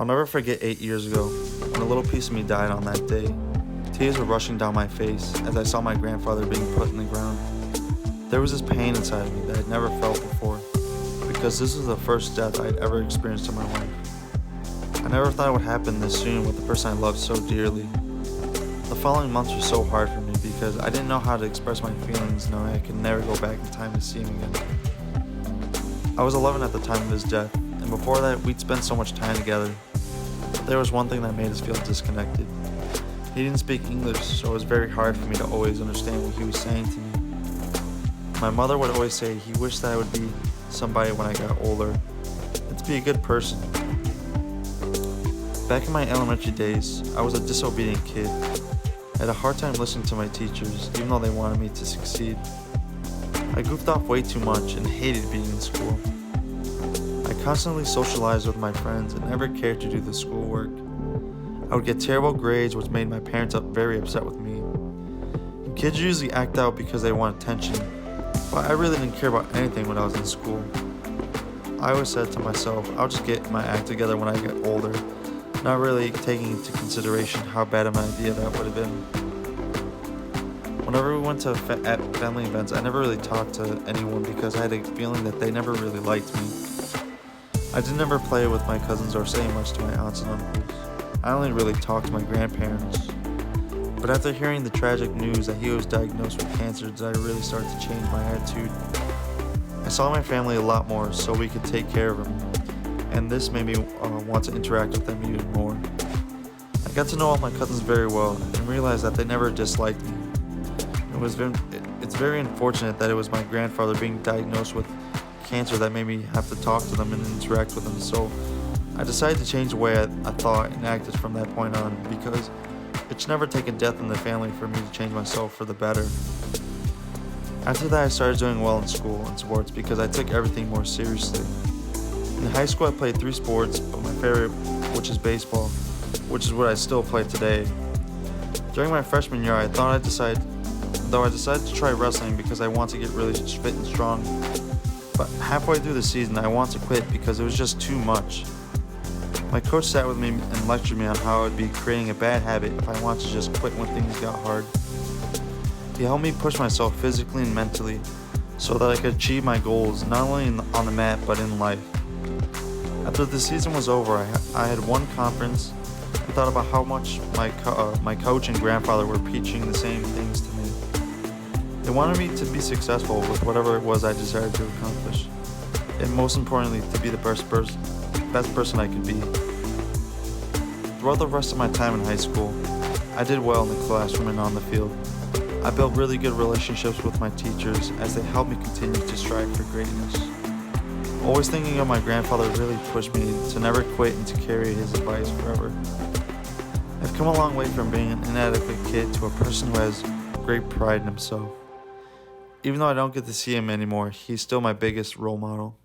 I'll never forget 8 years ago when a little piece of me died on that day. Tears were rushing down my face as I saw my grandfather being put in the ground. There was this pain inside of me that I'd never felt before, because this was the first death I'd ever experienced in my life. I never thought it would happen this soon with the person I loved so dearly. The following months were so hard for me because I didn't know how to express my feelings, knowing I could never go back in time to see him again. I was 11 at the time of his death, and before that we'd spent so much time together. But there was one thing that made us feel disconnected. He didn't speak English, so it was very hard for me to always understand what he was saying to me. My mother would always say he wished that I would be somebody when I got older, and to be a good person. Back in my elementary days, I was a disobedient kid. I had a hard time listening to my teachers, even though they wanted me to succeed. I goofed off way too much and hated being in school. I constantly socialized with my friends and never cared to do the schoolwork. I would get terrible grades, which made my parents very upset with me. And kids usually act out because they want attention, but I really didn't care about anything when I was in school. I always said to myself, I'll just get my act together when I get older, not really taking into consideration how bad of an idea that would have been. Whenever we went to family events, I never really talked to anyone because I had a feeling that they never really liked me. I didn't ever play with my cousins or say much to my aunts and uncles. I only really talked to my grandparents. But after hearing the tragic news that he was diagnosed with cancer, did I really start to change my attitude. I saw my family a lot more so we could take care of him, and this made me want to interact with them even more. I got to know all my cousins very well and realized that they never disliked me. It's very unfortunate that it was my grandfather being diagnosed with cancer that made me have to talk to them and interact with them, so I decided to change the way I thought and acted from that point on, because it's never taken death in the family for me to change myself for the better. After that, I started doing well in school and sports because I took everything more seriously. In high school, I played 3 sports, but my favorite, which is baseball, which is what I still play today. During my freshman year, I decided to try wrestling because I want to get really fit and strong. But halfway through the season, I wanted to quit because it was just too much. My coach sat with me and lectured me on how I would be creating a bad habit if I wanted to just quit when things got hard. He helped me push myself physically and mentally so that I could achieve my goals not only on the mat but in life. After the season was over, I had one conference and thought about how much my coach and grandfather were preaching the same things to me. They wanted me to be successful with whatever it was I desired to accomplish, and most importantly, to be the best person I could be. Throughout the rest of my time in high school, I did well in the classroom and on the field. I built really good relationships with my teachers as they helped me continue to strive for greatness. Always thinking of my grandfather really pushed me to never quit and to carry his advice forever. I've come a long way from being an inadequate kid to a person who has great pride in himself. Even though I don't get to see him anymore, he's still my biggest role model.